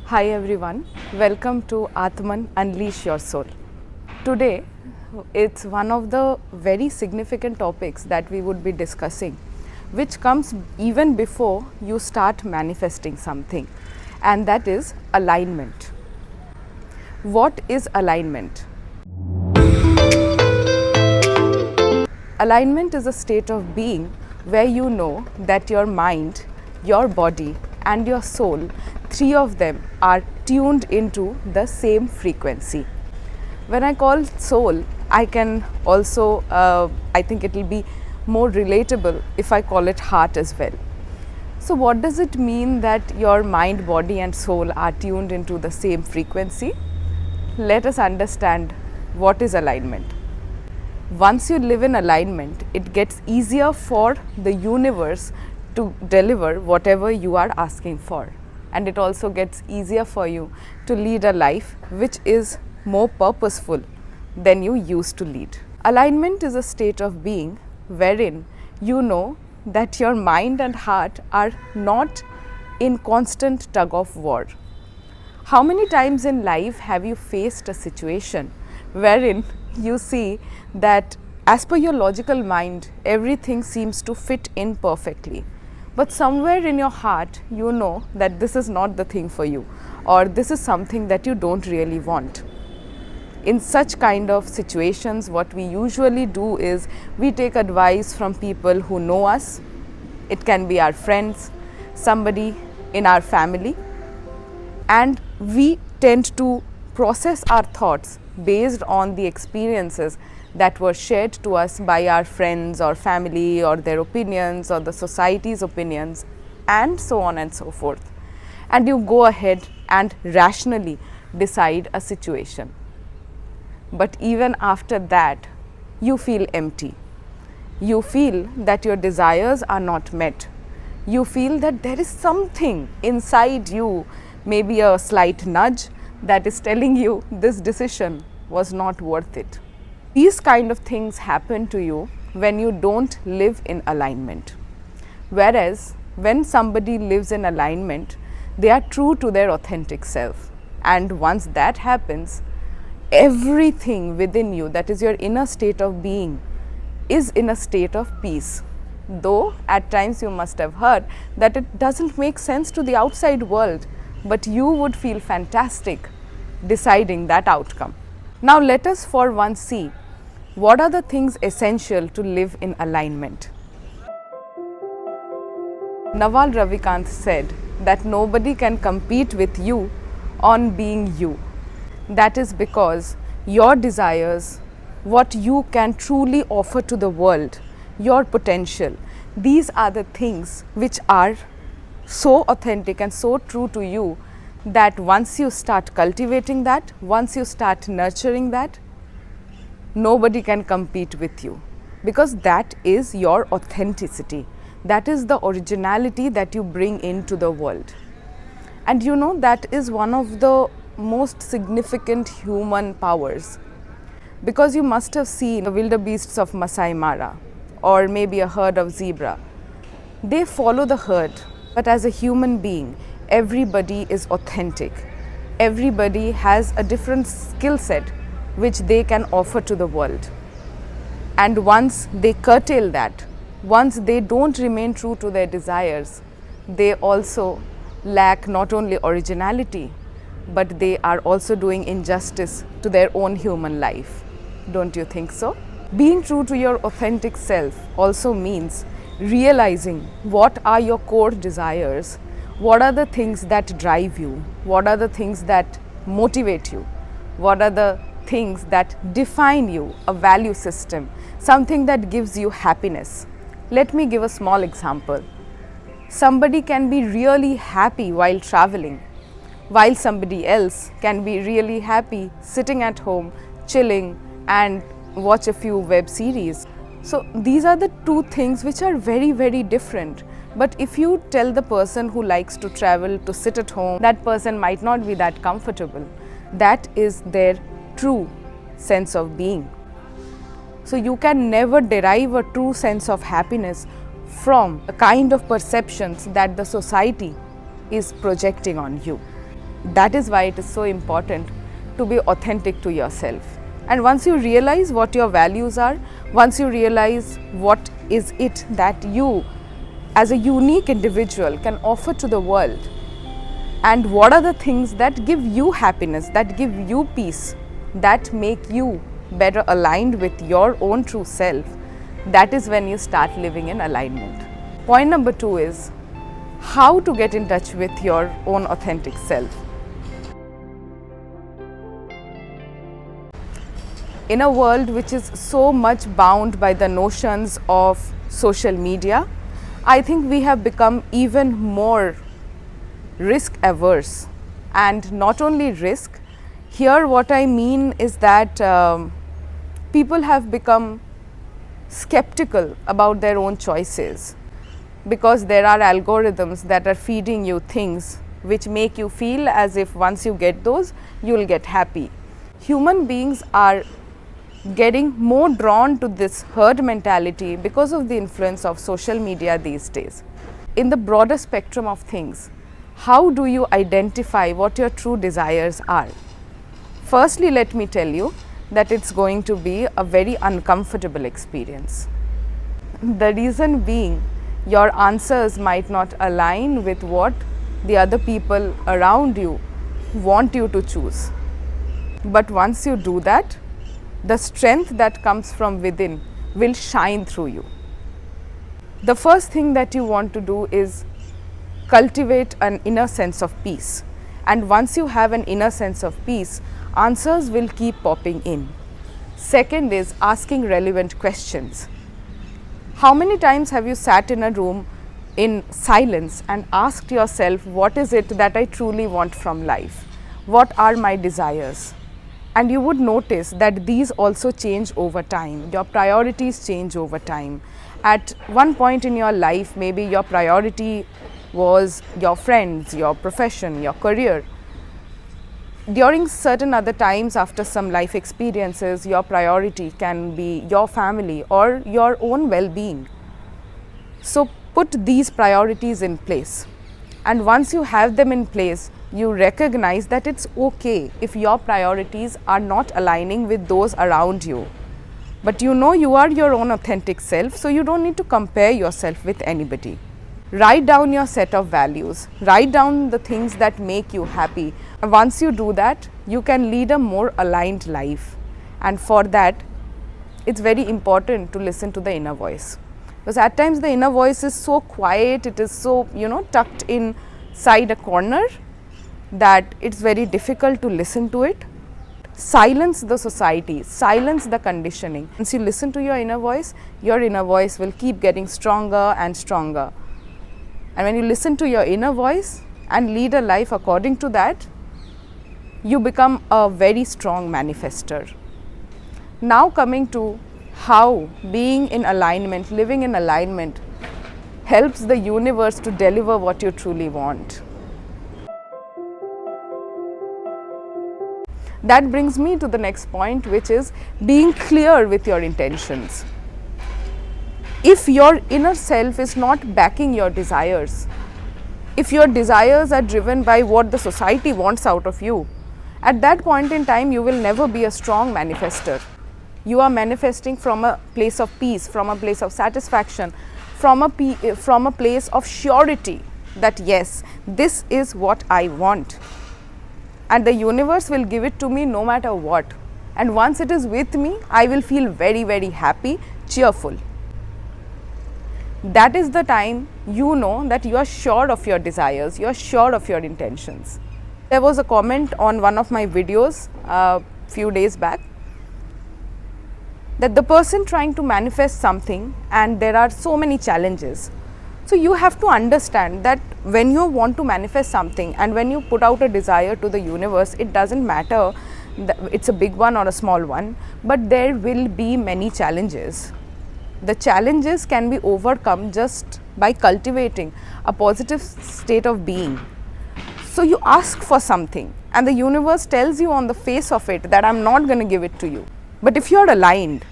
Hi everyone, welcome to Atman Unleash Your Soul. Today, it's one of the very significant topics that we would be discussing, which comes even before you start manifesting something, and that is alignment. What is alignment? Alignment is a state of being where you know that your mind, your body, and your soul, three of them are tuned into the same frequency. When I call soul, I can also, I think it will be more relatable if I call it heart as well. So, what does it mean that your mind, body, and soul are tuned into the same frequency? Let us understand what is alignment. Once you live in alignment, it gets easier for the universe to deliver whatever you are asking for, and it also gets easier for you to lead a life which is more purposeful than you used to lead. Alignment is a state of being wherein you know that your mind and heart are not in constant tug of war. How many times in life have you faced a situation wherein you see that as per your logical mind, everything seems to fit in perfectly, but somewhere in your heart you know that this is not the thing for you, or this is something that you don't really want. In such kind of situations, what we usually do is we take advice from people who know us. It can be our friends, somebody in our family, and we tend to process our thoughts based on the experiences that were shared to us by our friends or family, or their opinions, or the society's opinions, and so on and so forth. And you go ahead and rationally decide a situation. But even after that, you feel empty. You feel that your desires are not met. You feel that there is something inside you, maybe a slight nudge, that is telling you this decision was not worth it. These kind of things happen to you when you don't live in alignment. Whereas when somebody lives in alignment, they are true to their authentic self. And once that happens, everything within you, that is your inner state of being, is in a state of peace. Though at times you must have heard that it doesn't make sense to the outside world, but you would feel fantastic deciding that outcome. Now let us for once see what are the things essential to live in alignment. Naval Ravikant said that nobody can compete with you on being you. That is because your desires, what you can truly offer to the world, your potential, these are the things which are so authentic and so true to you that once you start cultivating that, once you start nurturing that, nobody can compete with you, because that is your authenticity. That is the originality that you bring into the world. And you know, that is one of the most significant human powers, because you must have seen the wildebeests of Masai Mara, or maybe a herd of zebra. They follow the herd, but as a human being, everybody is authentic. Everybody has a different skill set which they can offer to the world. And once they curtail that, once they don't remain true to their desires, they also lack not only originality, but they are also doing injustice to their own human life. Don't you think so? Being true to your authentic self also means realizing what are your core desires, what are the things that drive you, what are the things that motivate you, what are the things that define you, a value system, something that gives you happiness. Let me give a small example. Somebody can be really happy while traveling, while somebody else can be really happy sitting at home, chilling, and watch a few web series. So these are the two things which are very, very different. But if you tell the person who likes to travel to sit at home, that person might not be that comfortable. That is their true sense of being. So you can never derive a true sense of happiness from the kind of perceptions that the society is projecting on you. That is why it is so important to be authentic to yourself. And once you realize what your values are, once you realize what is it that you as a unique individual can offer to the world, and what are the things that give you happiness, that give you peace, that make you better aligned with your own true self, that is when you start living in alignment. Point number 2 is how to get in touch with your own authentic self. In a world which is so much bound by the notions of social media, I think we have become even more risk averse. And not only risk, here what I mean is that people have become skeptical about their own choices, because there are algorithms that are feeding you things which make you feel as if once you get those, you will get happy. Human beings are getting more drawn to this herd mentality because of the influence of social media these days. In the broader spectrum of things, how do you identify what your true desires are? Firstly, let me tell you that it's going to be a very uncomfortable experience. The reason being, your answers might not align with what the other people around you want you to choose. But once you do that, the strength that comes from within will shine through you. The first thing that you want to do is cultivate an inner sense of peace. And once you have an inner sense of peace, answers will keep popping in. Second is asking relevant questions. How many times have you sat in a room in silence and asked yourself, what is it that I truly want from life? What are my desires? And you would notice that these also change over time. Your priorities change over time. At one point in your life, maybe your priority was your friends, your profession, your career. During certain other times, after some life experiences, your priority can be your family or your own well-being. So put these priorities in place. And once you have them in place, you recognize that it's okay if your priorities are not aligning with those around you. But you know you are your own authentic self, so you don't need to compare yourself with anybody. Write down your set of values. Write down the things that make you happy. And once you do that, you can lead a more aligned life. And for that, it's very important to listen to the inner voice. Because at times the inner voice is so quiet, it is so, tucked inside a corner, that it's very difficult to listen to it. Silence the society, silence the conditioning. Once you listen to your inner voice will keep getting stronger and stronger. And when you listen to your inner voice and lead a life according to that, you become a very strong manifester. Now coming to how being in alignment, living in alignment, helps the universe to deliver what you truly want. That brings me to the next point, which is being clear with your intentions. If your inner self is not backing your desires, if your desires are driven by what the society wants out of you, at that point in time you will never be a strong manifester. You are manifesting from a place of peace, from a place of satisfaction, from a place of surety that yes, this is what I want. And the universe will give it to me no matter what. And once it is with me, I will feel very, very happy, cheerful. That is the time you know that you are sure of your desires, you are sure of your intentions. There was a comment on one of my videos a few days back that the person trying to manifest something and there are so many challenges. So you have to understand that when you want to manifest something and when you put out a desire to the universe, it doesn't matter it's a big one or a small one, but there will be many challenges. The challenges can be overcome just by cultivating a positive state of being. So you ask for something and the universe tells you on the face of it that I'm not going to give it to you. But if you're aligned,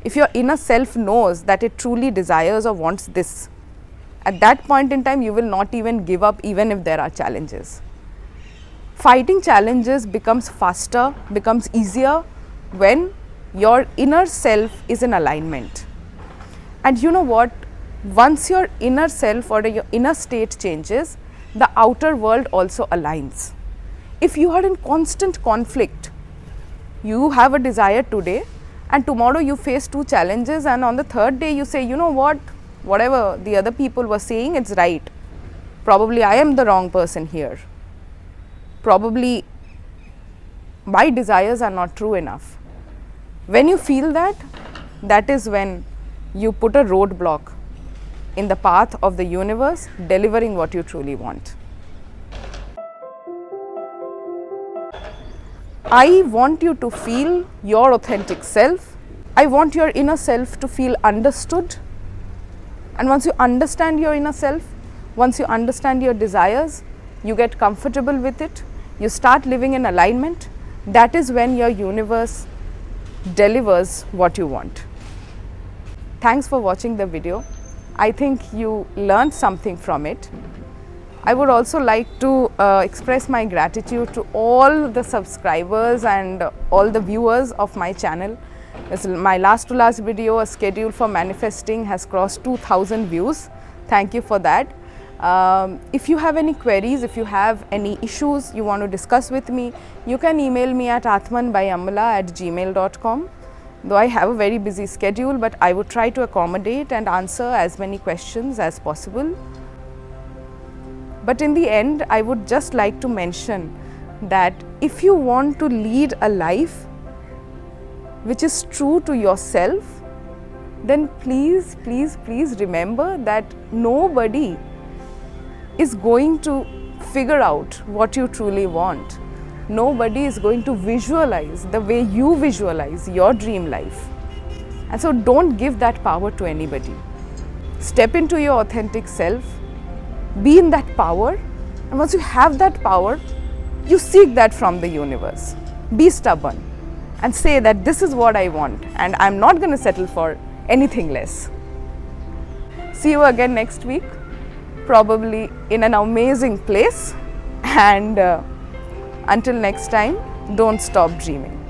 if your inner self knows that it truly desires or wants this, at that point in time you will not even give up even if there are challenges. Fighting challenges becomes faster, becomes easier when your inner self is in alignment. And you know what? Once your inner self or your inner state changes, the outer world also aligns. If you are in constant conflict, you have a desire today and tomorrow you face two challenges, and on the third day you say, you know what, whatever the other people were saying, it's right. Probably I am the wrong person here. Probably my desires are not true enough. When you feel that, that is when you put a roadblock in the path of the universe delivering what you truly want. I want you to feel your authentic self. I want your inner self to feel understood. And once you understand your inner self, once you understand your desires, you get comfortable with it, you start living in alignment. That is when your universe delivers what you want. Thanks for watching the video. I think you learned something from it. I would also like to express my gratitude to all the subscribers and all the viewers of my channel. My last to last video, A Schedule for Manifesting, has crossed 2000 views. Thank you for that. If you have any queries, if you have any issues you want to discuss with me, you can email me at atmanbyamala@gmail.com. Though I have a very busy schedule, but I would try to accommodate and answer as many questions as possible. But in the end, I would just like to mention that if you want to lead a life which is true to yourself, then please, please, please remember that nobody is going to figure out what you truly want. Nobody is going to visualize the way you visualize your dream life. And so don't give that power to anybody. Step into your authentic self, be in that power, and once you have that power, you seek that from the universe. Be stubborn and say that this is what I want and I'm not going to settle for anything less. See you again next week, probably in an amazing place, and until next time, don't stop dreaming.